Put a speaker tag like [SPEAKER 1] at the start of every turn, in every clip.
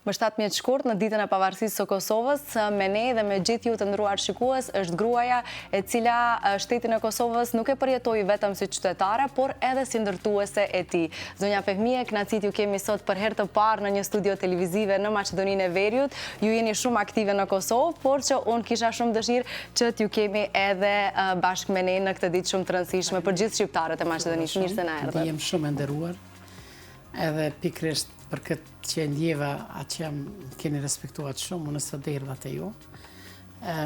[SPEAKER 1] Më 17 shkurt në ditën e pavarësisë së Kosovës, me ne dhe me gjithë ju të nderuar shikues, është gruaja e cila shtetin e Kosovës nuk e përjetoi vetëm si qytetare, por edhe si ndërtuese e tij. Zonja Fehmie, kënaqësi ju kemi sot për herë të parë në një studio televizive në Maqedoninë e Veriut. Ju jeni shumë aktive në Kosovë, por që unë kisha shumë dëshirë që t'ju kemi edhe bashkë me ne në këtë ditë shumë të rëndësishme për gjithë shqiptarët e Maqedonisë. Mirë se na erdhët.
[SPEAKER 2] Jam shumë e nderuar, edhe pikërisht për këtë që ndjeva atë që keni respektuar shumë, unë së derdha të ju.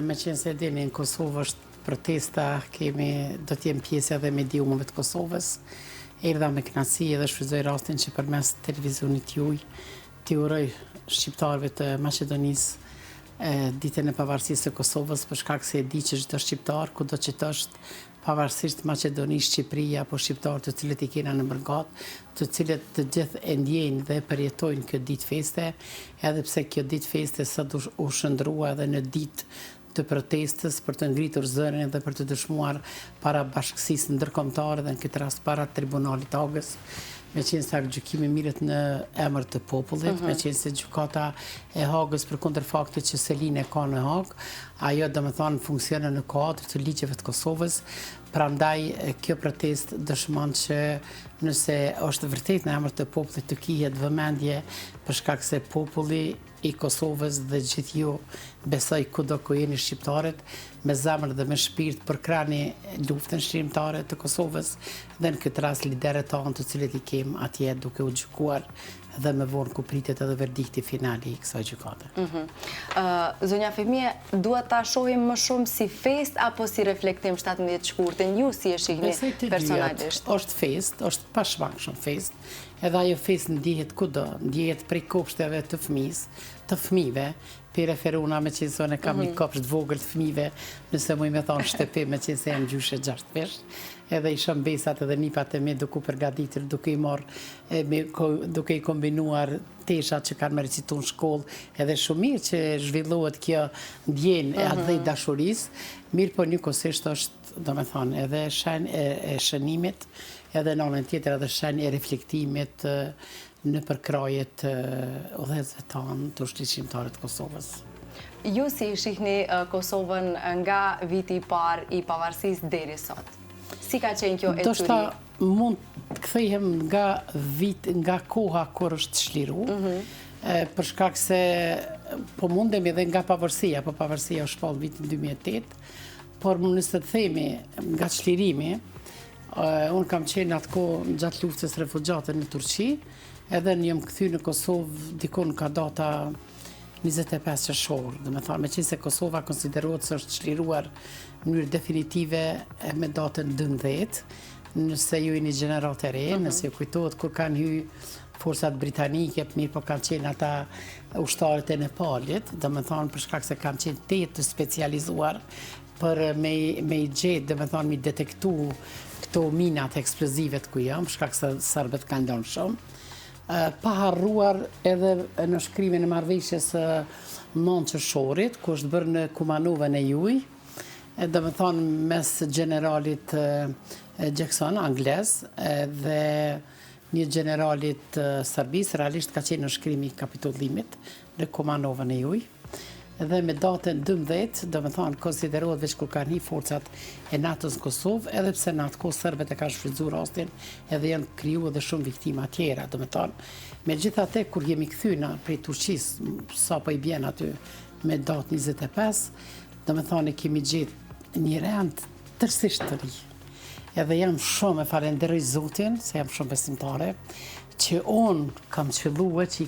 [SPEAKER 2] Me qenë se dini në Kosovë është protesta, do t'jem pjesë edhe mediumëve të Kosovës. Erdha me kënaqësi edhe shfrytëzoj rastin që përmes televizionit juaj t'i uroj shqiptarëve të Maqedonisë ditën e pavarësisë së Kosovës, për shkak se e di që çdo shqiptar, kudo që të është, pavarësisht Maqedonisë, Shqipëria, apo shqiptarë të cilët i kena në mërgat, të cilët të gjithë e ndjejnë dhe përjetojnë këtë ditë feste, edhe pse kjo ditë feste sot u shndrua edhe në ditë të protestës për të ngritur zërin dhe për të dëshmuar para bashkësisë ndërkombëtare dhe në këtë rast para Tribunalit të Hagës, me qenë se gjykimi mirët në emër të popullit, me qenë se gjykata e Hagës për kundër faktit që Selin e ka në Hagë, ajo do me thonë funksionon në kuadër të ligjeve të Kosovës, prandaj kjo protest dëshmon që nëse është vërtet në emër të popullit të kihet vëmendje për shkak se populli i Kosovës dhe gjithë ju besoj kudo ku jeni shqiptarët me zemër dhe me shpirt përkrahni luftën shërimtare të Kosovës dhe në këtë rast liderët tanë të cilët i kem atje duke u gjykuar dhe me vonë ku pritet edhe verdikti finali i kësaj gjykate.
[SPEAKER 1] Zonja Fehmie, duhet ta shohim më shumë si fest apo si reflektim 17 shkurtin? Ju si e shihni personalisht?
[SPEAKER 2] Është fest, është pashmangshëm fest. Edhe ajo fest ndihet kudo, ndihet prej kopshteve të fëmijëve, për referuna me qenë se unë kam një kopsht vogël të fëmijëve, nëse muj me thonë shtëpi me qenë se jam gjyshe 6 vesh, edhe i shëmbesat edhe nipat e me duke përgatitur, duke i kombinuar teshat që kanë me recitu në shkollë, edhe shumë mirë që zhvillohet kjo ndjenë e atë dhe i dashurisë, mirë po njëkohësisht është, do me thonë, edhe shenjë e shënimit, edhe në anën tjetër edhe shenjë e reflektimit në përkrajet udhëhecëve tanë të ushtrisë shqiptare të Kosovës.
[SPEAKER 1] Ju si shihni Kosovën nga viti i parë i pavarësisë deri sot? Si ka qenë kjo ecuri?
[SPEAKER 2] Ndoshta mund të kthehem nga koha kur është çliru, për shkak se po mundemi edhe nga pavarësia, po pavarësia u shpall vitin 2008, por nëse të themi nga çlirimi, unë kam qenë atë kohë gjatë luftës refugjate në Turqi, edhe në jam kthy në Kosovë dikon ka data 25 qershor, do me thënë, me qenë se Kosova konsiderohet se është çliruar në mënyrë definitive me datën 12, nëse ju jeni gjenerat e re, nëse ju kujtohet kur kanë hyrë forcat britanike, mirë po kanë qenë ata ushtarët e Nepalit, do me thënë për shkak se kanë qenë të specializuar për me i gjetë, do me thënë, me detektu këto minat eksplozive ku jam, për shkak se serbët kanë ndonë shumë. Pa harruar edhe në shkrimin e marrëveshjes së 9 qershorit, ku është bërë në Kumanovën e juaj, do me thonë mes generalit Jackson, anglez, dhe një generalit Serbis, realisht ka qenë në shkrimi i kapitullimit në Kumanovën e juaj, dhe me datën 12, do me thonë, konsiderohet veç kur kanë hi forcat e NATO-s në Kosovë, edhe pse në atë kohë serbët e kanë shfrytzuar rastin, edhe janë kriju edhe shumë viktima tjera, do me thonë. Megjithatë, kur jemi kthyna prej Turqisë, sa po i bjen aty me datë 25, do me thonë kemi gjetë një rend tërësisht të ri. Edhe jam shumë e falenderoj Zotin, se jam shumë besimtare, që unë kam qëlluar që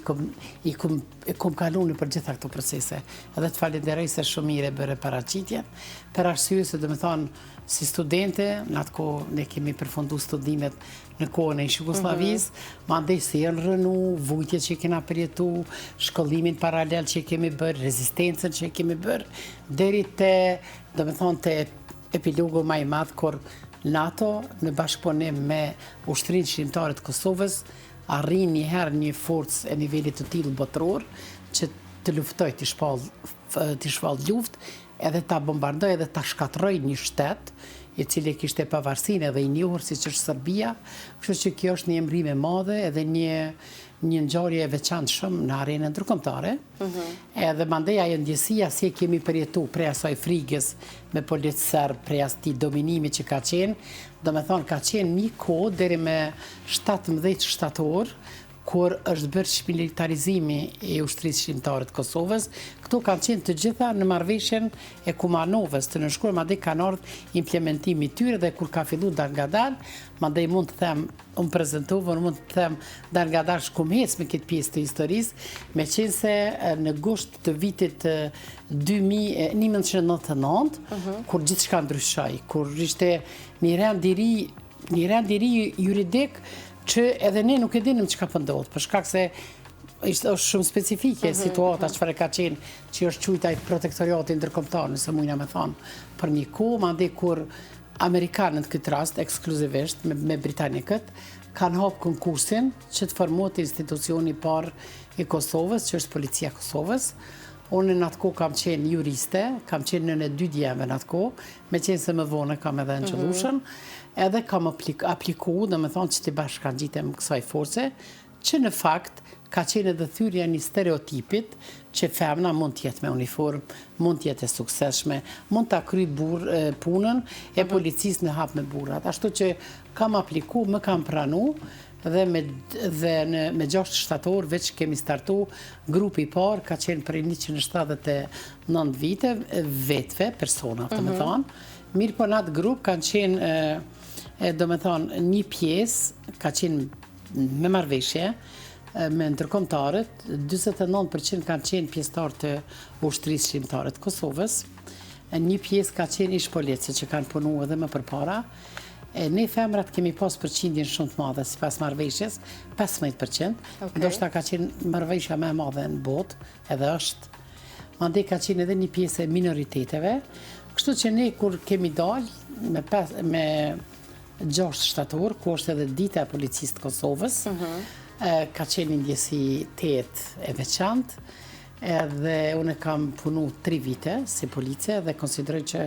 [SPEAKER 2] i kom kaluar për gjitha këto procese. Edhe të falenderoj se shumë mire bëre paraqitjen, për arsye se do me thonë si studente, në atë kohë ne kemi përfundu studimet në kohën e Jugosllavisë, mandej se janë rënu, vujtje që kena përjetu, shkollimin paralel që kemi bërë, rezistencën që kemi bërë, deri te, do me thonë, te epilogu më i madh kur NATO në bashkëpunim me Ushtrinë Shqiptare të Kosovës arrin njëherë një forcë e nivelit të tillë botëror që të luftoj të shpall luftë, edhe ta bombardoj edhe ta shkatroj një shtet i cili kishte pavarësinë edhe i njohur siç është Serbia, kështu që kjo është një emrim e madhe edhe një një ngjarje e veçantshme në arenën ndërkombëtare. Edhe mandej ajo ndjesia si e kemi përjetu prej asaj frigës me polic serb, prej asaj dominimi që ka qenë, do me thonë ka qenë një kohë deri me 17 shtator, kur është bërë shmilitarizimi e ushtrisë shqiptare të Kosovës. Këto kanë qenë të gjitha në marrëveshjen e Kumanovës të nënshkruar, madje kanë ardhur implementimi i tyre dhe kur ka filluar dal nga dal, madje mund të them, unë prezantova, mund të them dal nga dal shkumec me këtë pjesë të historisë, meqense në gusht të vitit 1999, kur gjithçka ndryshoi, kur ishte një rend i ri juridik që edhe ne nuk e dinim çka po ndodh, për shkak se është shumë specifike situata çfarë ka qenë, që është quajtaj protektoriati ndërkombëtar, nëse mundja me thonë, për një kohë, madje kur amerikanët në këtë rast ekskluzivisht me britanikët kanë hapur konkursin që të formohet institucioni i parë i Kosovës, që është Policia e Kosovës. Unë në atë kohë kam qenë juriste, kam qenë në 2 djemve në atë kohë, meqense më vonë kam edhe në qëllushën, edhe kam apliku, dhe me thonë që të bashkangjitem kësaj force, që në fakt ka qenë edhe thyrja një stereotipit që femna mund t'jetë me uniform, mund t'jetë e sukseshme, mund t'a kry punën e policisë në hap me burrat. Ashtu që kam apliku, më kam pranu, dhe me 6 shtator veç kemi startu grupi i parë, ka qenë prej 179 vite, vetve, persona, të me thonë. Mirë po në atë grup kanë qenë, do me thonë, një pjesë, ka qenë me marrëveshje, me ndërkombëtarët, 49% kanë qenë pjesëtar të ushtrisë shqiptare të Kosovës, një pjesë ka qenë ish policë që kanë punu edhe më përpara. Ne femrat kemi pas përqindjen shumë të madhe si pas marrëveshjes, 15%, ndoshta ka qenë marrëveshja më e madhe në botë, edhe është. Mandej ka qenë edhe një pjesë e minoriteteve, kështu që ne kur kemi dalë me 6 shtator, ku është edhe dita e policisë të Kosovës, ka qenë një ndjesi 8 e veçantë, edhe unë kam punu 3 vite si policie dhe konsideroj që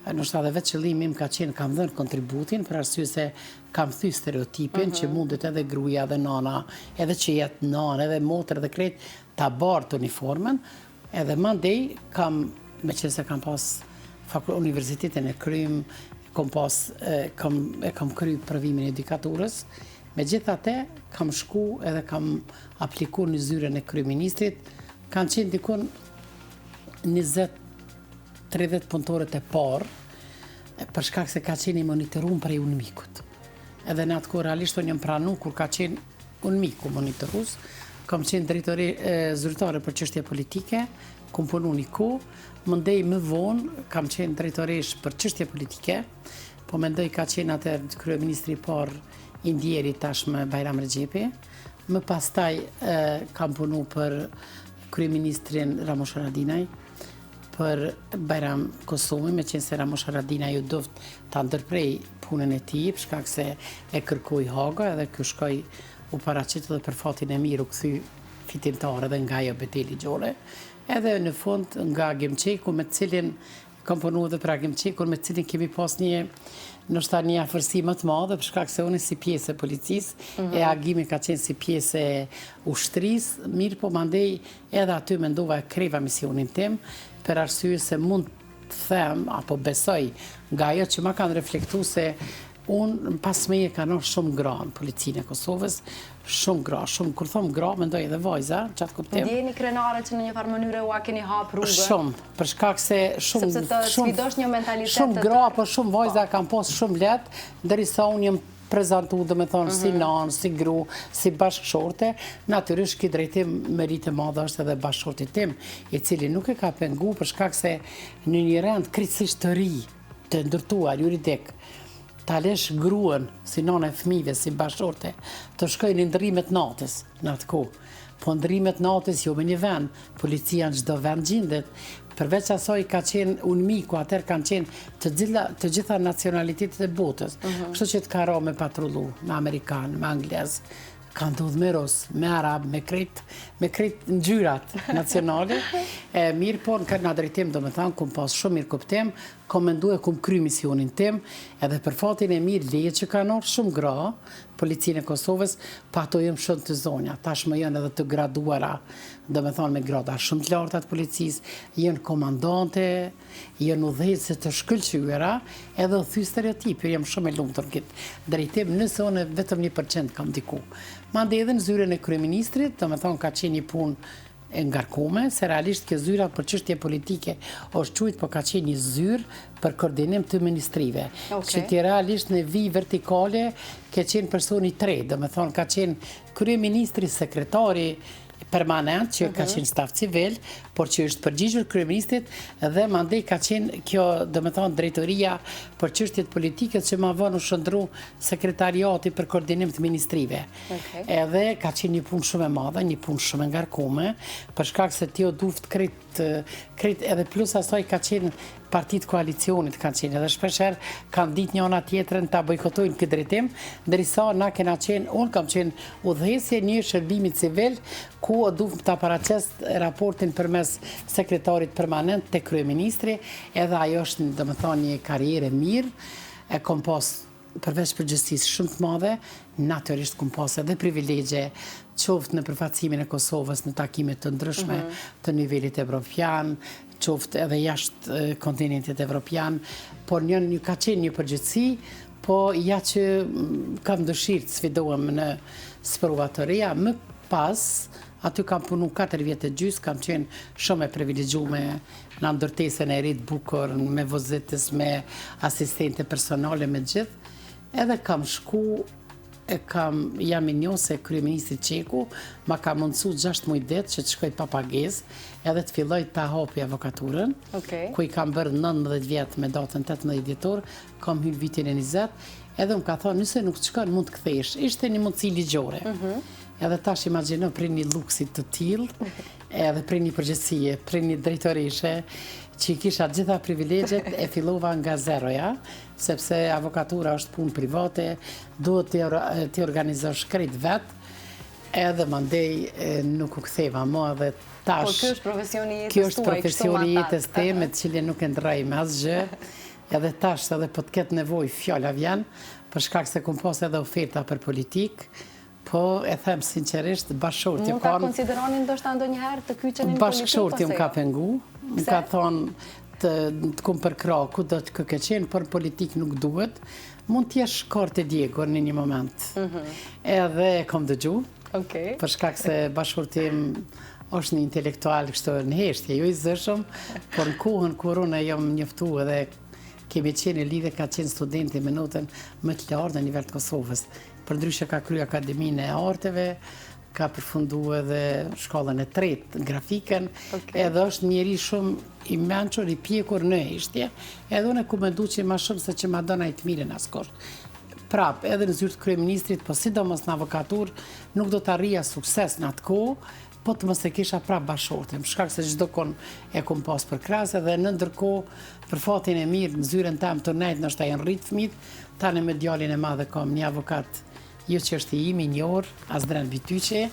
[SPEAKER 2] nështë edhe vetë qëllimi im ka qenë, kam dhënë kontributin, për arsye se kam thy stereotipin që mundet edhe gruaja dhe nana, edhe që jetë nana, edhe motër dhe kret, ta bartë uniformen, edhe mandej kam, me që se kam pas universitetin e krym, kam kry provimin e edikaturës, me gjithate kam shku edhe kam apliku në zyren e kryeministrit, kanë qenë dikun 20-30 punëtorët e parë, për shkak se ka qenë i monitorum prej UNMIK-ut. Edhe në atë kohë realisht unë jam pranu kur ka qenë UNMIK-u monitorus, kam qenë zyrtare për çështje politike, kam punu një kohë, më ndej më vonë, kam qenë drejtoresh për çështje politike, po më ndej ka qenë atë kryeministri i parë i ndjerit tashmë Bajram Rexhepi, më pastaj kam punu për kryeministrin Ramush Haradinaj, për Bajram Kosovën, me qenë se Ramush Haradinaj ju doft ta ndërprej punën e tij, për shkak se e kërkoi Haga, edhe ky shkoi u paraqit dhe për fatin e mirë u kthy fitimtar edhe nga ajo betejë ligjore. Edhe në fund nga Gemçeku, me cilin kam punu edhe pra Gemçekun, me cilin kemi pas nështë një afërsi më të madhe, për shkak se unë si pjesë e policisë, e Agimi ka qenë si pjesë e ushtrisë, mirë po mandej edhe aty mendova e kreva misionin tim, për arsye se mund të them, apo besoj, nga ajo që ma kanë reflektu se unë pas meje kanë shumë gra në policinë e Kosovës, shumë gra, kur thom gra, mendoj edhe vajza, qatë kuptim.
[SPEAKER 1] Ndjeni krenare që në një farë mënyre ua keni hap rrugë?
[SPEAKER 2] Shumë, për shkak se
[SPEAKER 1] sepse të sfidosh një mentalitet
[SPEAKER 2] shumë gra, por shumë vajza kanë pas shumë letë, derisa unë jem prezentu, dhe me thonë, si nanë, si gru, si bashkëshorte, natyrisht ki drejtim merit e madhe është edhe bashkëshorti tim, i cili nuk e ka pengu për shkak se në një rend krejtësisht të ri, të ndërtuar, juridik, ta lesh gruën, si nana e fëmijëve, si bashkëshorte, të shkojnë në ndërrimet natës, në atë kohë. Po ndërrimet natës jo me një vend, policia në çdo vend gjendet, përveç asaj ka qenë UNMIK-u, atëherë kanë qenë të gjitha nacionalitetet e botës. Kështu që të ka ra me patrullu, me Amerikanë, me Anglez, kanë të me Rus, me Arab, me krejt ngjyrat nacionale. Mirë po, në drejtim do me thanë, kum pas shumë mirë kuptim, kom mendu e kom kry misionin tim, edhe për fatin e mirë leje që kanë orë shumë gra, policinë e Kosovës, pa ato jëmë shumë të zonja, tashmë janë edhe të graduara, do me thonë me grada shumë të larta të policisë, janë komandante, janë udhëheqëse të shkëlqyera, edhe u thy stereotipi, jam shumë e lumtur në këtë drejtim, nëse unë vetëm 1% kam diku. Mandej edhe në zyrën e kryeministrit, do me thonë ka qenë një punë e ngarkume, se realisht kjo zyra për çështje politike është quajtur, po ka qenë një zyrë për koordinim të ministrive. Që ti realisht në vijë vertikale ka qenë personi 3, do me thonë ka qenë kryeministri, sekretari permanent, që ka qenë staf civil, por që është përgjigjur kryeministrit dhe mandej ka qenë kjo, do me thonë, drejtoria për çështjet politike që ma vonë u shndru sekretariati për koordinim të ministrive. Edhe ka qenë një punë shumë e madhe, një punë shumë e ngarkume, për shkak se ti o duft krit edhe plus asaj ka qenë partit koalicionit kanë qenë, edhe shpesher kanë ditë njëna tjetrën ta bojkotojnë këtë drejtim, ndërsa na kena qenë, unë kam qenë udhëheqëse një shërbimi civil, ku o duhet ta paraqes raportin përmes sekretarit permanent te kryeministri, edhe ajo është, domethënë, një karrierë mirë, e kom pas përveç përgjegjësisë shumë të madhe, natyrisht kom pas edhe privilegje, qoftë në përfaqësimin e Kosovës në takime të ndryshme të nivelit evropian, qoftë edhe jashtë kontinentit evropian, por një ka qenë një përgjithësi, po ja që kam dëshirë të sfidohem në sprovatoria, më pas, aty kam punu 4 vjetë e gjysë, kam qenë shumë e privilegjume në ndërtesën e rritë bukur, me vozitës, me asistente personale, me gjithë, edhe kam shku, jam i njohur se kryeministri Qeku ma ka mundësu 6 muaj det që të shkoj pa pagesë, edhe të filloj ta hapi avokaturën, ku i kam bërë 19 vjetë me datën 18 dhjetor, kam hyrë vitin e 20, edhe më ka thonë, nëse nuk të shkon, mund të kthesh. Ishte një mundësi ligjore. Edhe tash imagjino për një luksit të tillë, edhe për një përgjithësie, për një drejtorishe, që i kisha gjitha privilegjet, e fillova nga zeroja, sepse avokatura është punë private, duhet të organizosh krejt vetë, edhe mandej nuk u ktheva më edhe tash.
[SPEAKER 1] Por kjo është profesioni jetës tuaj,
[SPEAKER 2] kjo është profesioni jetës time, me të cilin nuk e ndroj me asgjë, edhe tash edhe po të ketë nevojë fjala vjen, për shkak se kom pas edhe oferta për politik, po e them sinqerisht, bashkëshorti
[SPEAKER 1] nuk ta konsideroni ndoshta ndonjëherë të kyçeni në politikë?
[SPEAKER 2] Bashkëshorti më ka pengu, më ka thonë të kom përkra ku do të ke qenë, por politik nuk duhet, mund t'jesh Karte Diego në një moment. Edhe e kom dëgju, për shkak se bashkëshorti është një intelektual kështu në heshtje, jo i zëshëm, por në kohën kur unë jam njoftu edhe kemi qenë lidhe, ka qenë studenti me notën më të lartë në nivel të Kosovës. Përndryshe ka kryer Akademinë e Arteve, ka përfundu edhe shkollën e 3 grafikën, edhe është njeri shumë i mençur, i pjekur në heshtje, edhe unë e ku mendu që ma shumë se që ma dona i të mirën askush. Prap, edhe në zyrë të kryeministrit, po sidomos në avokatur, nuk do të arrija sukses në atë kohë, po të mos e kisha prap bashkëshortim, shkak se çdo kon e kom pas për krasë, dhe në ndërkohë, për fatin e mirë, në zyrën tam të nejtë, nështë ta janë rritë fëmijët, tani me djalin e madhe kom një avokat, jo që është i imi një orë, Azdren Bityqe,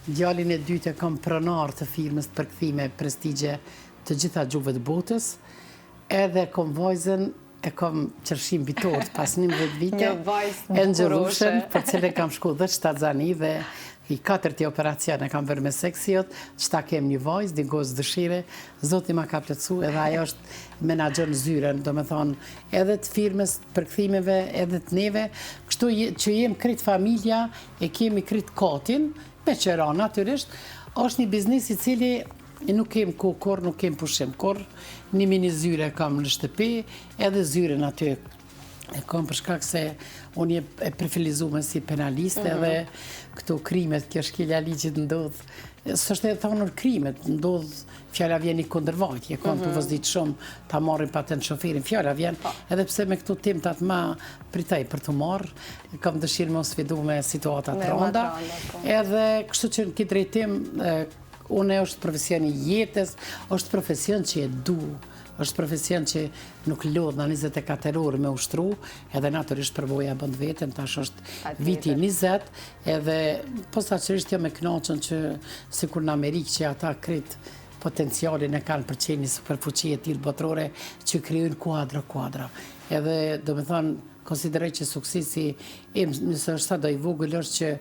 [SPEAKER 2] djalin e dytë e kom pronar të firmës të përkthime prestigje të gjitha gjuhëve të botës, edhe kom vajzën, e kom qërshim bitort pas 11 vite, e nxërushën, për cilë kam shku dhe Shtazani dhe i 4 operacione kam bërë me seksiot, qëta kem një vajzë, një gozë dëshire, Zoti ma ka plëcu, edhe ajo është menaxher në zyren, do me thonë, edhe të firmës, përkthimeve, edhe të neve, kështu që jem krit familja, e kemi krit katin, me qëra, natyrisht, është një biznis i cili nuk kem kur, nuk kem pushim kur, një mini zyre kam në shtëpi, edhe zyren aty e kam për shkak se unë e prefilizume si penaliste dhe këto krimet, kjo shkelja ligjit ndodhë, s'është e thonur krimet, ndodhë fjalla vjen i kundërvajtje, kam të vëzdit shumë ta marrin patent shoferin, fjalla vjen, edhe pse me këto timtat ma pritaj për të marrë, kam dëshirë më sfidu me situatat rënda, edhe kështu që në këtë drejtim, unë është profesioni jetës, është profesion që e du, është profesion që nuk lodh në 24 orë me ushtru, edhe natyrisht përvoja bënd vetën, tash është viti 20, edhe posaçërisht jam e kënaqur që sikur në Amerikë që ata krit potencialin e kanë për qenë një superfuqi e tillë botërore që krijojnë kuadra. Edhe do me thonë, konsideroj që suksesi im, nëse është sa do i vogël, është që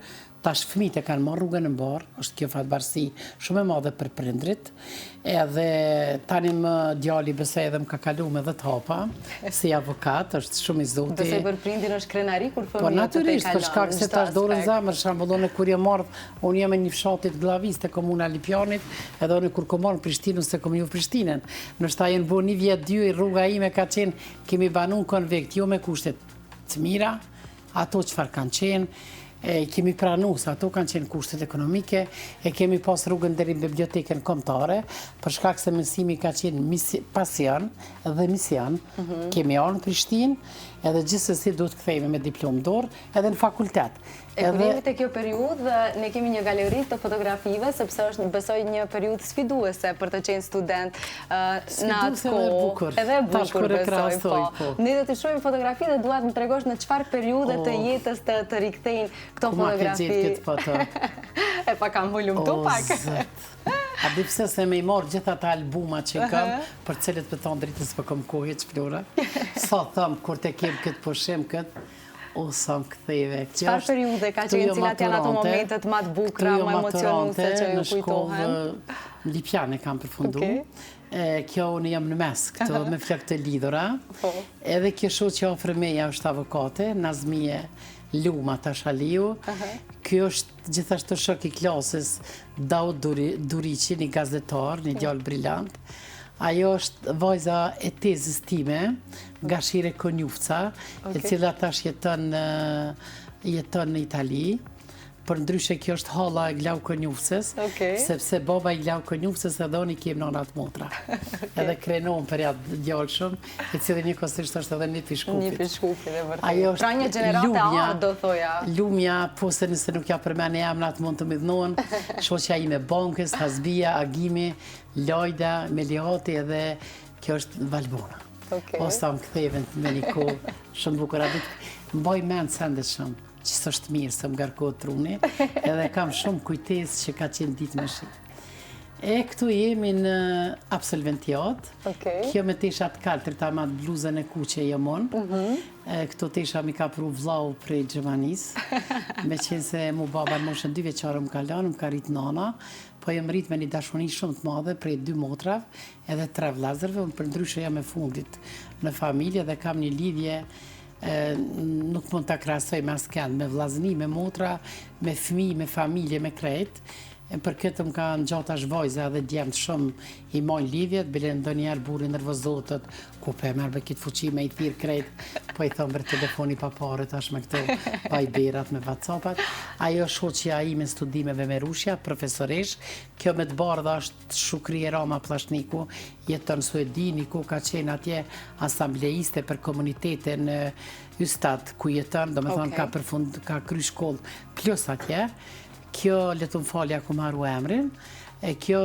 [SPEAKER 2] tash fëmijët e kanë marrë rrugën e mbarë, është kjo fatbarësi shumë e madhe për prindrit, edhe tani më djali besoj edhe më ka kalu me 10 hapa, si avokat, është shumë i zoti.
[SPEAKER 1] Besoj për prindin është krenari kur
[SPEAKER 2] Po
[SPEAKER 1] fëmijët të
[SPEAKER 2] natyrisht, për shkak se tash dorën zemër, shambullone kur je marrë, unë jam e një fshatit Glavis të komuna Lipjanit, edhe unë kur kom marrë në Prishtinën se kom ju Prishtinën. Nështë ta jenë bo një vjetë dy, rruga ime ka qenë, kemi banu konvekt, jo me kushtet të mira, ato çfarë kanë qenë, kemi pranu se ato kanë qenë kushtet ekonomike, kemi pas rrugën deri në bibliotekën kombëtare, për shkak se mësimi ka qenë pasion dhe mision, kemi arë në Prishtinë, edhe gjithsesi duhet kthehemi me diplomë dorë edhe në fakultet.
[SPEAKER 1] E kur jemi te kjo periudhë, ne kemi një galeri të fotografive, sepse është besoj një periudhë sfiduese për të qenë student në atë kohë. Edhe bukur besoj, po. Ne do të shohim fotografi dhe dua të më tregosh në çfarë periudhe të jetës të rikthejnë këto fotografi. E pa kam volum tu pak.
[SPEAKER 2] A di pse se me i marrë gjitha ta albuma që kam, për cilët për thonë dritës për kom kohë që Flora. Sa thëmë, kur te kem këtë pushim këtë, o sa më këtheve.
[SPEAKER 1] Çfarë periudhe ka qenë, cilat janë ato momentet më të bukura, më emocionuese që ju kujtohen?
[SPEAKER 2] Në Lipjane kam përfundu. Kjo unë jam në mes këto me flok të lidhura. Edhe kjo shoqja ofër meja është avokate, Nazmije Luma Tashaliu. Kjo është gjithashtu shok i klasës Daud Durici, një gazetar, një djalë brillant. Ajo është vajza e tezës time, Gashire Konjufca, e cila tash jeton në Itali. Për ndryshe kjo është hala e Glau Konjufcës, sepse baba i Glau Konjufcës edhe unë i kem nënat motra. Edhe krenohën për jatë djallë shumë, e cilë një kosisht është edhe një pishkupit.
[SPEAKER 1] Një pishkupit, e vërtet. Pra një generate a, do thoja.
[SPEAKER 2] Lumja, po se nëse nuk ja përmene jam, natë mund të midhnohen, shoqja ime Bankës, Hasbia, Agimi, Lojda, Meliati edhe kjo është Valbona. O sa më ktheve me një kohë, shumë bukur abit, mboj menë sendet shumë. Që së është mirë se më garkohet truni, edhe kam shumë kujtes që ka qenë ditë më shi. Këtu jemi në absolventiat, kjo me teshat kaltër, ta ma bluzën e kuqe jemon, këto tesha mi ka pru vlau prej Gjermanis, me qenë se mu baba në moshën 2 vjeqare më ka lanë, më ka rritë nana, po jem rritë me një dashoni shumë të madhe prej 2 motrav, edhe 3 vlazërve, unë për ndryshe jam e fundit në familje dhe kam një lidhje nuk mund të krasoj me asken, me vlazni, me motra, me fëmi, me familje, me krejt. Për këtë më ka në gjata shvojza dhe djemë shumë i mojnë lidhjet, bile ndo njerë buri nervozotët, ku pe merë këtë fuqi me i thirë krejt, po i thonë bërë telefoni pa pare, tash me këto bajberat me WhatsAppat. Ajo shoqja ime studimeve me Rushja, profesoresh, kjo me të bardha është Shukri Rama Plashniku, jeton në Suedini, ku ka qenë atje asambleiste për komunitetin Ystat, ku jeton, do me thonë ka kry shkollë plus atje. Kjo letun falja ku marru emrin, kjo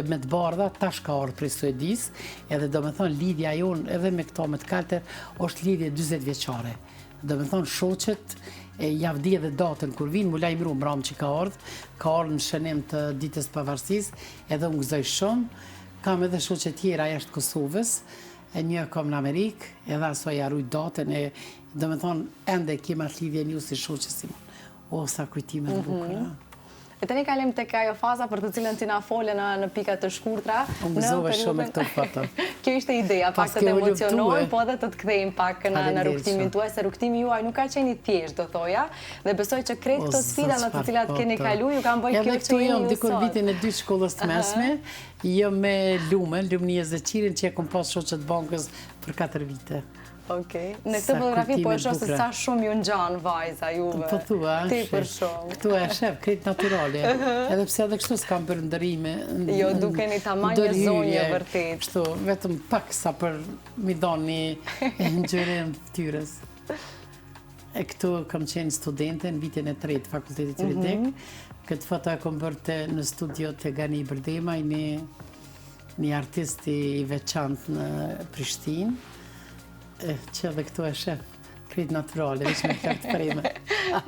[SPEAKER 2] me të bardha tash ka ardhë prej Suedis, edhe do me thonë lidhja jonë edhe me këto me të kalter, është lidhje 20 vjeqare. Do me thonë shoqet, javdi edhe datën kur vinë, mu lajmëru mbram që ka ardhë në shënim të ditës pavarësis, edhe unë gëzoj shumë, kam edhe shoqet tjera jashtë Kosovës, një kam në Amerikë, edhe aso jarruj datën, do me thonë ende kema lidhje një si shoqesim, o sa kujtime të bukura.
[SPEAKER 1] E të një kalim të kajo faza për të cilën ti na fole në pikat të shkurtra.
[SPEAKER 2] Unë gëzove shumë e këto foto.
[SPEAKER 1] Kjo ishte ideja, pak të emocionojnë, po edhe të të kthejmë pak në rukëtimin tuaj, se rukëtimi juaj nuk ka qenë i thjesht, do thoja, dhe besoj që krejt këto sfida në të cilat keni kalu, ju kam bëjt kjo që jeni ju sot.
[SPEAKER 2] Dikur vitin e 2 shkollës të mesme, jo me Lumen, Lumnije Zeqirin, që e kom pas shoqet bankës për 4 vite.
[SPEAKER 1] Në këtë fotografi po e shoh se sa shumë ju ngjan vajza juve.
[SPEAKER 2] Po thua, këtu e shef, krejt naturale. Edhe pse edhe kështu s'kam bërë ndërime.
[SPEAKER 1] Jo, dukeni tamam një zonje vërtet.
[SPEAKER 2] Kështu, vetëm pak sa për mi doni ngjyrën fytyrës. Këtu kam qenë studente në vitin e 3 të fakultetit juridik. Këtë foto e kom bërë në studio të Gani Bërdema, një artist i veçantë në Prishtinë. Që edhe këtu e shef, krejt naturale, veç me flak të preme.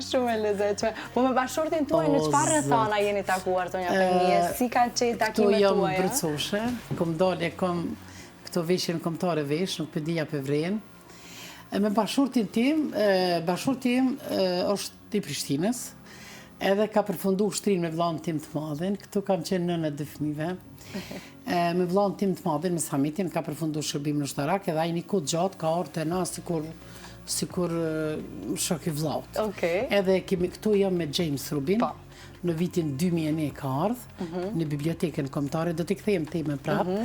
[SPEAKER 1] Shumë e lezetshme. Po me bashkëshortin tuaj në çfarë rrethana jeni takuar Tonja Permije? Si kanë qenë takimet tuaja?
[SPEAKER 2] Këto jam bërcoshe, kom dalë, këto veshjen kombëtare vesh, nuk pëdija për vrenë. Me bashkëshortin tim është i Prishtinës, edhe ka përfundu shtrinë me vllain tim të madhin, këtu kam qenë nënë e 2 fëmijëve. Me vllain tim të madhin, me Samitin, ka përfundu shërbim në ushtarak, edhe ai një kohë gjatë ka ardhur te na sikur shok i vllaut. Edhe këtu jam me James Rubin. Në vitin 2001 ka ardhur në bibliotekën kombëtare, do t'i kthehem temën prapë.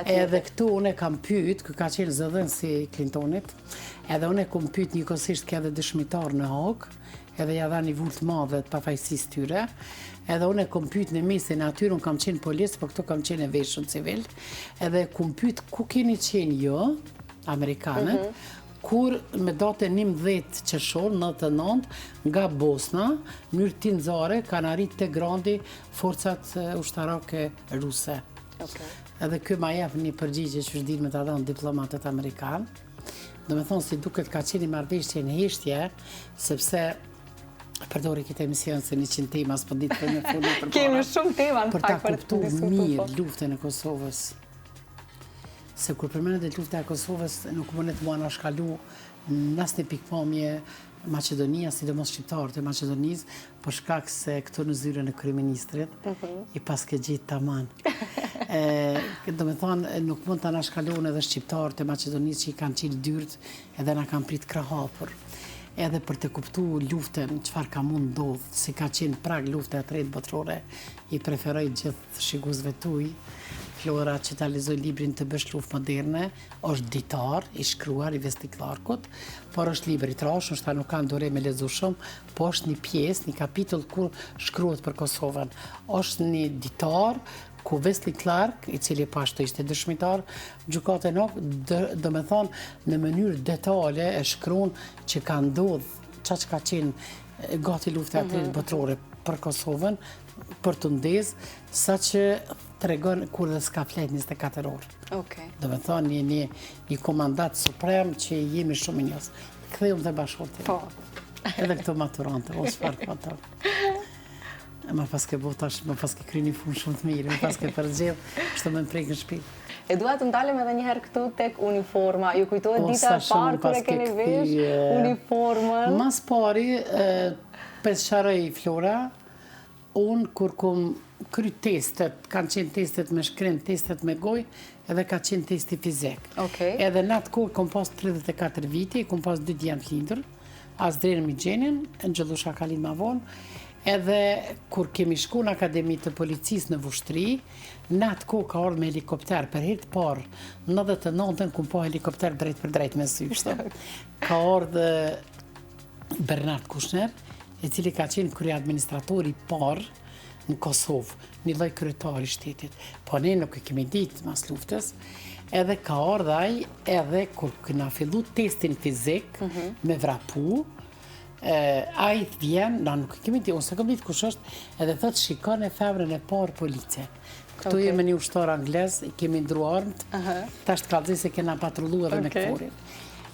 [SPEAKER 2] Edhe këtu unë kam pyet, kë ka qenë zëdhënësi i Clintonit, edhe unë kam pyet njëkohësisht ka edhe dëshmitar në Haag, edhe ja dha një vull të madhe të pafajësisë tyre. Edhe unë kam pyet në mesin e atyre, unë kam qenë policë, por këtu kam qenë e veshur civil. Edhe kam pyet ku keni qenë jo, amerikanët, kur me datën 11 qershor 99 nga Bosna, në mënyrë tinxare kanë arritur te Grandi forcat ushtarake ruse. Edhe ky ma jep një përgjigje që është ditë me ta dhënë diplomatët amerikanë. Do me thonë si duket ka qenë marrëveshje në heshtje, sepse përdori këtë emision se 100 tema s'po ditë për me folur për para.
[SPEAKER 1] Kemi shumë tema në
[SPEAKER 2] për ta kuptuar mirë luftën e Kosovës. Se kur përmendet e lufta e Kosovës, nuk mundet mua na shkalu në asnjë pikpamje Maqedonia, sidomos shqiptarët e Maqedonisë, për shkak se këtu në zyrën e kryeministrit i paske gjetë tamam. Do me thonë, nuk mund të na shkalon edhe shqiptarët e Maqedonisë që i kanë qenë dyrt edhe na kanë prit krahapur. Edhe për të kuptu luftën, çfarë ka mund ndodh, si ka qenë prag lufta e tretë botërore, i preferoj gjithë shikuesve tuaj Flora që ta lexoj librin Të bësh luftë moderne, është ditar i shkruar i Vesti Clarkut, por është libër i trashë, është ta nuk kanë dore me lexu shumë, po është një pjesë, një kapitull kur shkruhet për Kosovën. Është një ditar ku Wesley Clark, i cili pashtë ishte dëshmitar, gjykatën e Haag, do me thonë në mënyrë detale e shkruan që ka ndodhur çka ka qenë gati lufta e tretë botërore për Kosovën, për të ndezë, sa që tregon kur dhe s'ka flet 24 orë. Do me thonë një komandat suprem që jemi shumë i njës. Kthejmë dhe bashkëtorë. Edhe këto maturante, o çfarë ka ta. Ma paske botash, ma paske kry një fund shumë të mirë, ma paske përgjith, shtë me më prejkë në shpirt.
[SPEAKER 1] E duhet të ndalem edhe njëherë këtu tek uniforma. Ju kujtohet dita e parë kur e keni vesh uniformën?
[SPEAKER 2] Mas pari, pesharoj Flora, unë kur kom kry testet, kanë qenë testet me shkrim, testet me goj, edhe ka qenë testi fizik. Edhe në atë kohë kom pas 34 viti, kom pas 2 djemë të lindur, as drejnë mi gjenin, në gjëllusha kalin ma vonë, edhe kur kemi shku në Akademi të Policisë në Vushtri, në atë kohë ka ardhë me helikopter, për herë të parë, në 99-ën kom pa helikopter drejt për drejt me sykshtë. Ka ardhë Bernard Kushner, i cili ka qenë krye administratori parë në Kosovë, një lloj kryetari i shtetit. Po ne nuk e kemi ditë mas luftës, edhe ka ardhur ai, edhe kur kena fillu testin fizik me vrapu, ai vjen, na nuk e kemi ditë, ose kam ditë kush është, edhe thotë shikon e femrën e parë policie. Këtu jemi një ushtar anglez, i kemi ndruar armët, tash të kallëzoj se kena patrulluar edhe me këforin.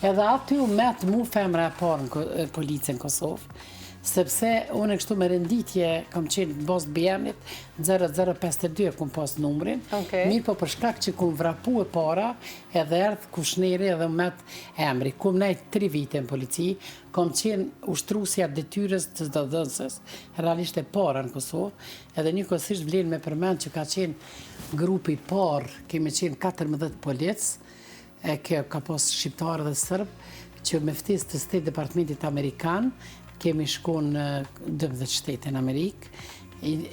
[SPEAKER 2] Edhe aty u met mu femra e parë në policë në Kosovë, sepse unë kështu me renditje kam qenë në bazë BM-it 0052 kom pas numrin, mirë po për shkak që kom vrapu e para, edhe erdhë Kushneri edhe met emri. Kom nejt 3 vite në polici, kom qenë ushtrusja detyres të zdodhënësës, realisht e para në Kosovë, edhe një kësisht vlen me përmend që ka qenë grupi parë, kemi qenë 14 policë, kjo ka pas shqiptarë dhe sërbë, që me ftis të State Departmentit Amerikan, kemi shku në 12 shtete në Amerikë,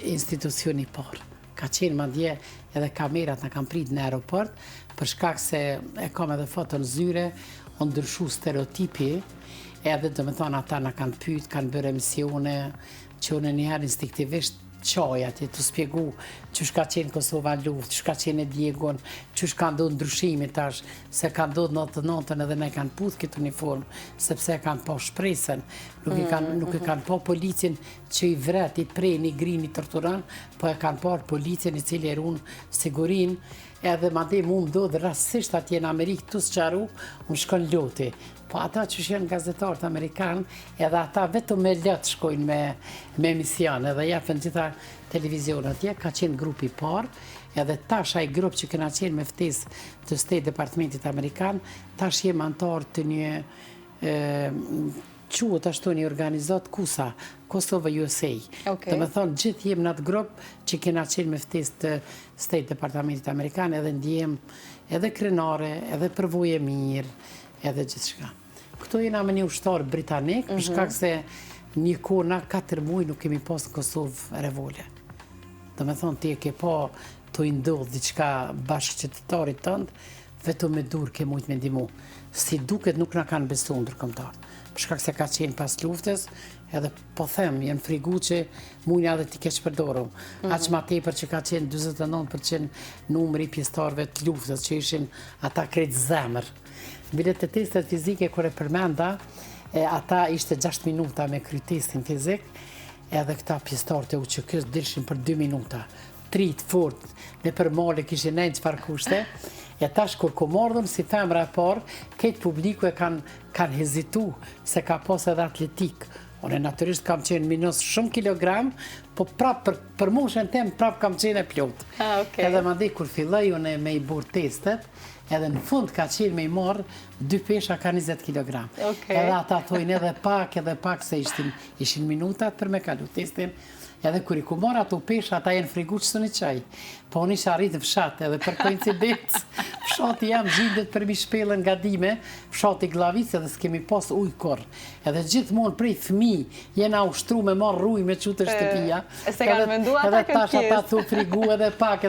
[SPEAKER 2] institucioni parë. Ka qenë madje edhe kamerat në kam prit në aeroport, për shkak se e kam edhe foto në zyre, o ndryshu stereotipi, edhe do me thonë ata në kanë pyet, kanë bërë emisione, që unë njëherë instinktivisht qaj atje të spjegu qësh ka qenë Kosova luft, qësh ka qenë Diegon, qësh ka ndodhë ndryshimi tash, se ka ndodhë 99-ën edhe ne kanë puth këtë uniform, sepse kanë po shpresën, nuk e kanë po policin që i vret, i prej, i grin, i torturan, po e kanë po policin i cili e runë sigurin, edhe madje mu më ndodhë rastësisht atje në Amerikë të sqaru, më shkon loti. Po ata që janë gazetarët amerikanë, edhe ata vetëm me lëtë shkojnë me emision, edhe japën gjitha televizionë atje, ka qenë grupi parë, edhe tash ai grup që kena qenë me ftesë të State Departamentit Amerikan, tash jem antar të një quhet ashtu një organizat KUSA, Kosova USA.
[SPEAKER 1] Okay.
[SPEAKER 2] Dhe me thonë, gjithë jem në atë grup që kena qenë me ftesë të State Departamentit Amerikan, edhe ndjem edhe krenare, edhe përvoje mirë, edhe gjithë shka. Këto jena me një ushtarë britanik, për shkak se një kohë na 4 muaj nuk kemi pas në Kosovë revole. Dhe me thonë, ti e ke pa të indodhë diçka bashkë qytetarit tëndë, vetëm me dur ke mujtë me ndimu. Si duket nuk na kanë besu ndërkombëtarët. Për shkak se ka qenë pas luftës, edhe po them, janë frigu që mujnë edhe ti keq përdorum. Aq ma tepër që ka qenë 29% numri pjesëtarëve të luftës, që ishin ata krejt zemër. Bilet të testet fizike, kër e përmenda, ata ishte 6 minuta me kry testin fizik, edhe këta pjesëtarët e UÇK-s dilshin për 2 minuta. Trit, fort, në përmale kishin nejnë qëfar kushte, e tash kur ku mordhën si femra e parë, këtë publiku e kanë hezitu se ka pas edhe atletik. Unë natyrisht kam qenë minus shumë kilogram, po prap për moshën tem prap kam qenë e plot.
[SPEAKER 1] Okay.
[SPEAKER 2] Edhe më dhe kur filloj unë me i burë testet, edhe në fund ka qenë me i marë 2 pesha ka 20 kg.
[SPEAKER 1] Okay.
[SPEAKER 2] Edhe ata thojnë edhe pak se ishin minutat për me kalu testin. Edhe kur i ku marë ato pesha, ata jenë frigu që së një qaj. Po unë isha rritë fshat, edhe për koincidencë, fshati jam gjindet për mi shpelën nga dime, fshati Glavic, edhe s'kemi pas ujë korë. Edhe gjithmonë prej fëmi, jena ushtru me marë rruj me qutë shtëpia.
[SPEAKER 1] E se kanë mendu ata këtë
[SPEAKER 2] tash ata thu frigu edhe pak,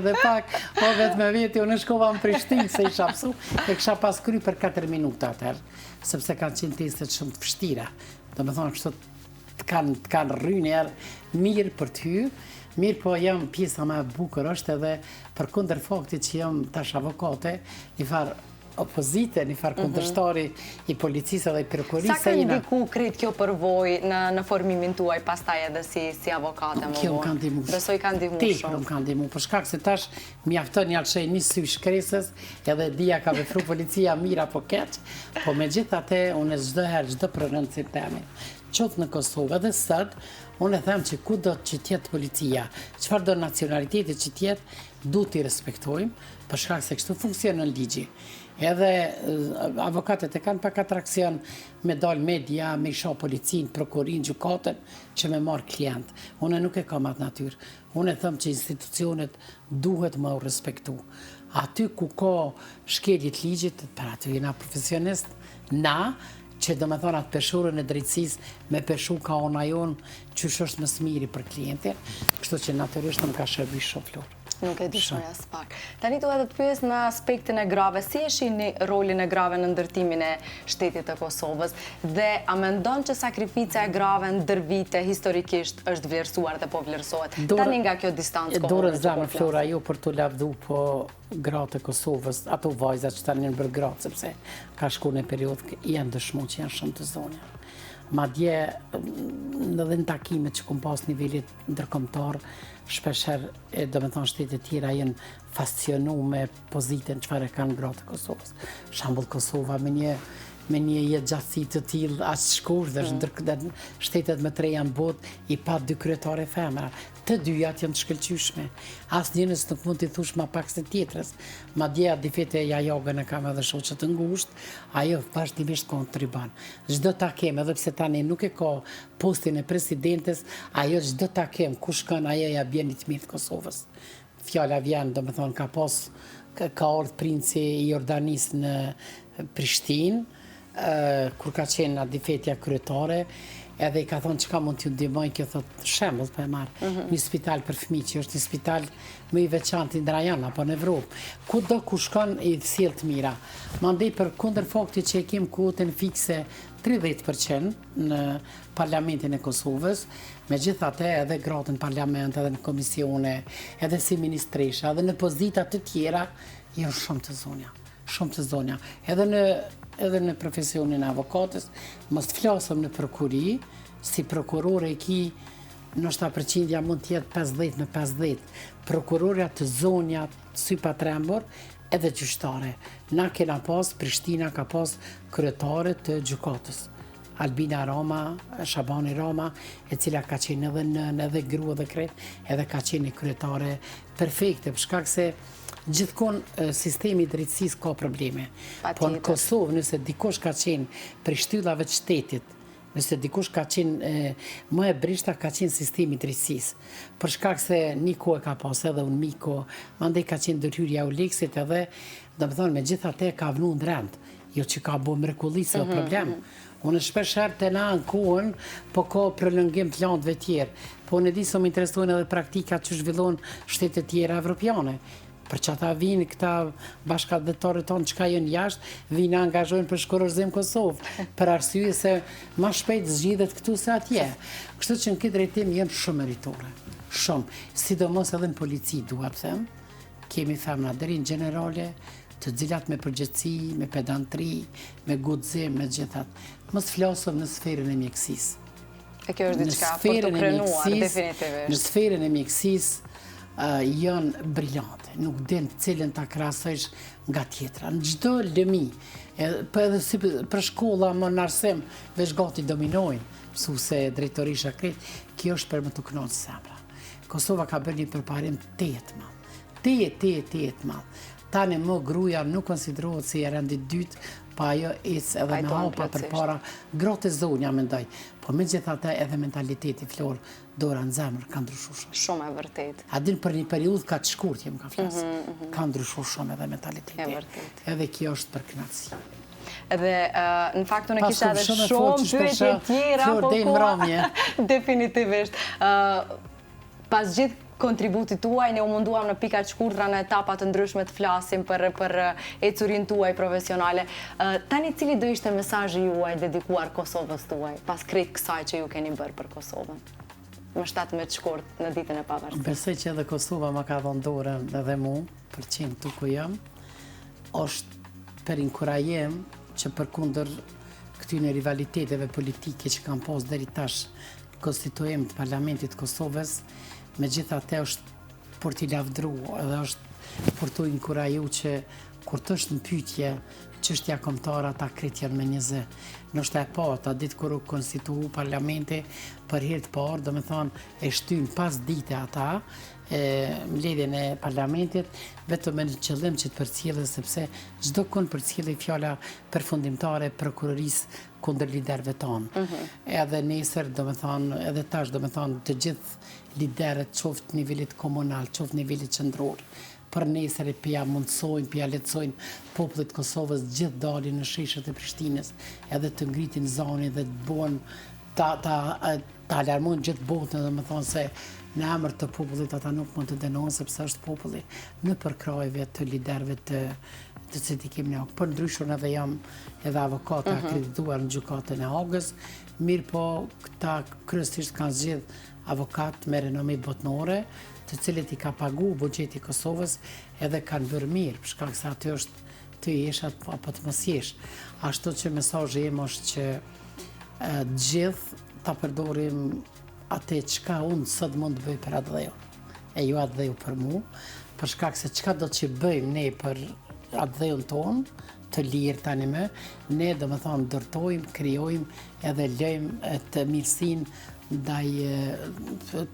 [SPEAKER 2] po vetë me veti, unë shkova në Prishtinë se isha pësu, e kisha pas kry për 4 minuta atër, sepse kanë qenë testet shumë të vështira. Do me thonë kështu të kanë rrynjerë mirë për të hy, mirë po jam pjesa më e bukur është edhe për kundër faktit që jam tash avokate, një farë opozite, një farë kundërshtari i policisë dhe i prokurisë.
[SPEAKER 1] Sa kanë ndiku krejt kjo përvoj në formimin tuaj, pastaj edhe si avokate më vonë?
[SPEAKER 2] Kjo më kanë ndimu.
[SPEAKER 1] Besoj kanë ndimu shumë.
[SPEAKER 2] Tepër më kanë ndimu, për shkak se tash mjafton një alëshej një sy shkresës, edhe dia ka vepru policia mira po keq, po me gjithate unë çdo herë, çdo pronëncim temi, qoftë në Kosovë edhe sëtë, unë e them që ku do që tjetë policia, çfarë do nacionaliteti që tjetë, du t'i respektojmë, për shkak se kështu funksionon ligji. Edhe avokatët e kanë pak atraksion me dalë media, me isha policinë, prokurin, gjukatën, që me marë klient. Unë nuk e kam atë natyrë. Unë e them që institucionet duhet më respektu. Aty ku ka shkeljit ligjit, për aty jena profesionist, që do me thonë atë peshurën e drejtësisë me peshu ka ona jonë që është më smiri për klientin, kështu që natyrisht më ka shërbi shumë florë.
[SPEAKER 1] Nuk e di shumë as pak. Tani do edhe të pyes në aspektin e grave, si e shihni rolin e grave në ndërtimin e shtetit të Kosovës dhe a mendon që sakrifica e grave ndër vite historikisht është vlerësuar dhe po vlerësohet? Tani nga kjo distancë kohore.
[SPEAKER 2] Dorën zamë Flora ju për të lavdu po gratë e Kosovës, ato vajzat që tani në bërë gratë, sepse ka shku në periudhë janë dëshmu që janë shumë të zonja. Ma dje, në dhe në takimet që kom pas nivellit ndërkombëtar, shpesher, do me thonë shtetet tjera jenë fascionu me pozitën që fare kanë gratë e Kosovës. Shambull Kosova me një jetë gjatësi të tillë as shkur, dhe shtetet me 3 janë botë, i pa 2 kryetare femra. Të dyjat janë të shkëlqyshme. As njënës nuk mund t'i thush ma pak se tjetrës. Ma dje difete ja jogën e kam edhe shoqët të ngusht, ajo vazhdimisht kontriban. Çdo ta kem, edhe pse tani nuk e ka postin e presidentes, ajo çdo ta kem, ku shkon ajo ja bjen i të mirë të Kosovës. Fjala vjen, do me thonë, ka ardhur princi i Jordanisë në Prishtinë, kur ka qenë atë difetja kryetare, edhe i ka thonë që ka mund t'ju ndihmoj, kjo thot shembull për e marë. Një spital për fëmijë që është një spital më i veçantë në rajon apo në Evropë. Kudo ku shkon i sjell të mira. Mandej për kundër faktit që e kem kuotën fikse 30% në parlamentin e Kosovës, megjithatë edhe gratë në parlament, edhe në komisione, edhe si ministresha, edhe në pozita të tjera, janë shumë të zonja. Shumë të zonja. Edhe në profesionin e avokatës, mos të flasëm në prokuri, si prokurore e ki nështë përqindja mund tjetë 50 me 50, prokurorja të zonja Sypa Trembur edhe gjyqtare. Na kena pas, Prishtina ka pas kryetare të gjykatës. Albina Roma, Shabani Roma, e cila ka qenë edhe nën, edhe grua dhe kret, edhe ka qenë kryetare perfekte, për shkak se gjithkon sistemi i drejtësisë ka probleme. Po në Kosovë, nëse dikush ka qenë për shtyllave të shtetit, nëse dikush ka qenë më e brishta, ka qenë sistemi i drejtësisë. Për shkak se Niko e ka pas edhe unë Miko, mandej ka qenë ndërhyrja u Leksit edhe, do të thonë, me gjitha te ka vënu në rend, jo që ka bo mrekullisë dhe problem. Unë shpesh herë të na në kohën, po ka prolongim të landëve tjerë. Po në di se më interesojnë edhe praktika që zhvillon shtetet tjera evropiane. Për që ata vinë këta bashkëdhetarët tonë që ka jënë jashtë, vinë angazhojnë për shkororzim Kosovë, për arsye se ma shpejt zgjidhet këtu se atje. Kështu që në këtë drejtim jenë shumë meritore. Shumë. Sidomos edhe në polici, duha të them, kemi femna deri në generale, të cilat me përgjithësi, me pedantri, me guxim, me gjithat. Mos flasëm në sferën e mjekësisë.
[SPEAKER 1] E kjo është diçka për të krenuar, definitivisht.
[SPEAKER 2] Në sferën e mjekësisë janë briljante. Nuk din cilën ta krahasojsh nga tjetra. Në çdo lëmi, edhe si për shkolla më në arsim, veç gati dominojnë, mësuese drejtorisha krejt, kjo është për më të kënaqur zemra. Kosova ka bërë një përparim të jetë madh. Të madh. Tani më gruja nuk konsiderohet si e rendit dytë, pa ajo ecë edhe me hapa për para grote zonja, mendoj. Po me gjithata edhe mentaliteti florë, dora në zemër, ka ndryshu shumë.
[SPEAKER 1] Shumë e vërtet.
[SPEAKER 2] A din për një periudhë ka të shkurt jem ka flasë. Ka ndryshu shumë edhe mentaliteti.
[SPEAKER 1] E vërtet.
[SPEAKER 2] Edhe kjo është për kënaqësi.
[SPEAKER 1] Edhe në fakt unë kisha edhe shumë pyetje tjera, po definitivisht. Pas gjithë kontributit tuaj, ne u munduam në pika të shkurtra në etapat të ndryshme të flasim për ecurin tuaj profesionale. Tani cili do ishte mesazhi juaj dedikuar Kosovës tuaj, pas krejt kësaj që ju keni bërë për Kosovën? Më 17 shkurt në ditën e pavarësisë.
[SPEAKER 2] Besoj që edhe Kosova ma ka dhënë dorën edhe mu, për qenë këtu ku jam, është për inkurajem që përkundër këtyne rivaliteteve politike që kam pas deri tash konstituim të Parlamentit Kosovës, me gjitha te është për t'i lavdru, edhe është për t'u inkuraju që kur të është në pytje, çështja kombëtare ata kritjen me një zë. Nështë e pa, ata ditë kur u konstituu parlamenti, për herë të parë, do me thonë, e shtyn pas dite ata, mbledhjen e parlamentit, vetëm me në qëllim që të përcjellë, sepse çdo kënd përcjellë fjala përfundimtare prokurorisë kundër liderëve tonë. Edhe nesër, do me thonë, edhe tash, do me thonë, të gjithë liderët, qoftë nivelit komunal, qoftë nivelit qendror, për nesër e pja mundësojnë, pja letësojnë popullit Kosovës gjithë dalin në sheshet e Prishtinës, edhe të ngritin zonin dhe të buon, ta alarmojnë gjithë botën, dhe me thonë se në emër të popullit ata nuk mund të denohen, sepse është populli në përkrajve të liderëve të cilët i kemi ne. Për ndryshon edhe jam edhe avokata akredituar në gjykatën e Hagës, mirë po këta kryesisht kanë zgjedh avokat me renomi botnore, të cilët i ka pagu buxheti i Kosovës edhe kanë bërë mirë, për shkak se aty është të jesh apo të mos jesh. Ashtu që mesazhi im është që gjithë ta përdorim atë çka unë sot mund të bëj për atë dheu. E ju atë dheu për mu, për shkak se çka do të bëjmë ne për atë dheun tonë, të lirë tani më, ne do me thonë dërtojmë, krijojmë edhe lejmë të mirësinë ndaj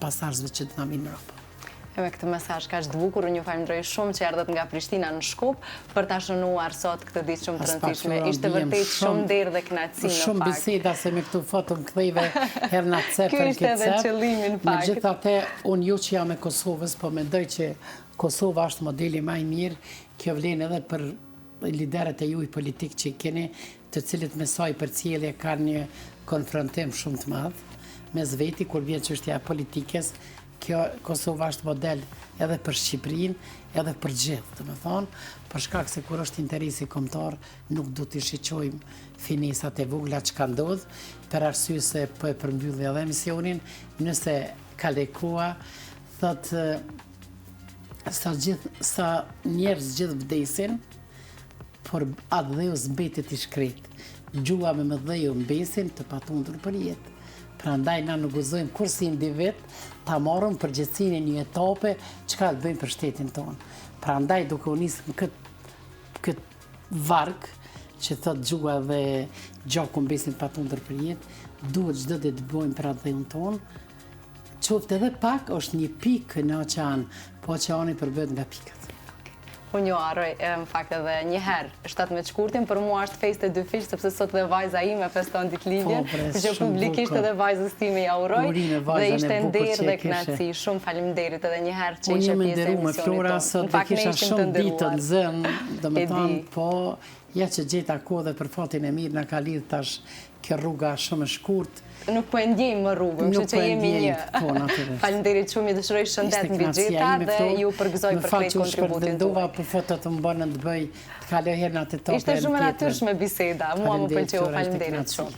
[SPEAKER 2] pasazhëve që të na vinë mbrapa.
[SPEAKER 1] E me këtë mesazh kaq të bukur, unë ju falenderoj shumë që erdhët nga Prishtina në Shkup për ta shënuar sot këtë ditë shumë të rëndësishme. Ishte vërtet shumë nderë dhe kënaqësi në fakt.
[SPEAKER 2] Shumë biseda se me këtu foto më kthejve herë na cep për këtë cep.
[SPEAKER 1] Ky ishte edhe qëllimi në fakt.
[SPEAKER 2] Megjithatë, unë ju që jam e Kosovës, po mendoj që Kosova është modeli më i mirë, kjo vlen edhe për liderët e juaj politik që keni, të cilët me saj përcjellje kanë një konfrontim shumë të madh mes veti kur vjen çështja e politikës. Kjo Kosova është model edhe për Shqipërinë, edhe për gjithë, do me thonë, për shkak se kur është interesi kombëtar, nuk du t'i shiqojmë finesat e vogla që ka ndodhë, për arsye se po e përmbylli edhe emisionin, nëse ka lekua, thotë sa njerëz gjithë vdesin, por atë dheu zbetet i shkret. Gjua me më dheu mbesin të patundur për jetë. Prandaj na nuk gëzojmë kur si individ ta marrëm përgjegjësinë e një etape çka të bëjmë për shtetin tonë. Prandaj duke u nisë këtë varg që thot gjuha dhe gjaku mbesin patundër për jetë, duhet çdo ditë të bëjmë për atë tonë. Qoftë edhe pak është një pikë në oqean, po oqeani përbëhet nga pikat.
[SPEAKER 1] Unë jo arroj, në fakt edhe njëherë, 17 shkurtin, për mua është fejst e dy fish, sepse sot dhe vajza ime feston ditëlindjen, që publikisht edhe vajzës time ja uroj, dhe ishte nder dhe knatësi. Shumë faleminderit edhe njëherë që ishe pjesë e emisionit
[SPEAKER 2] Flora,
[SPEAKER 1] tonë.
[SPEAKER 2] sot dhe kisha shumë ditë të zënë, dhe me thonë, po, ja që gjeta kohë dhe për fatin e mirë në ka lidhë tash kjo rruga shumë e shkurt.
[SPEAKER 1] Nuk po e ndjejmë më rrugën, kështu që jemi një. Faleminderit shumë, i dëshiroj shëndet mbi gjitha dhe ju përgëzoj për krejt kontributin tuaj.
[SPEAKER 2] Për fotot të më bënë të bëj të kaloj herë në atë tope.
[SPEAKER 1] Ishte shumë e natyrshme biseda, mua më pëlqeu, faleminderit shumë.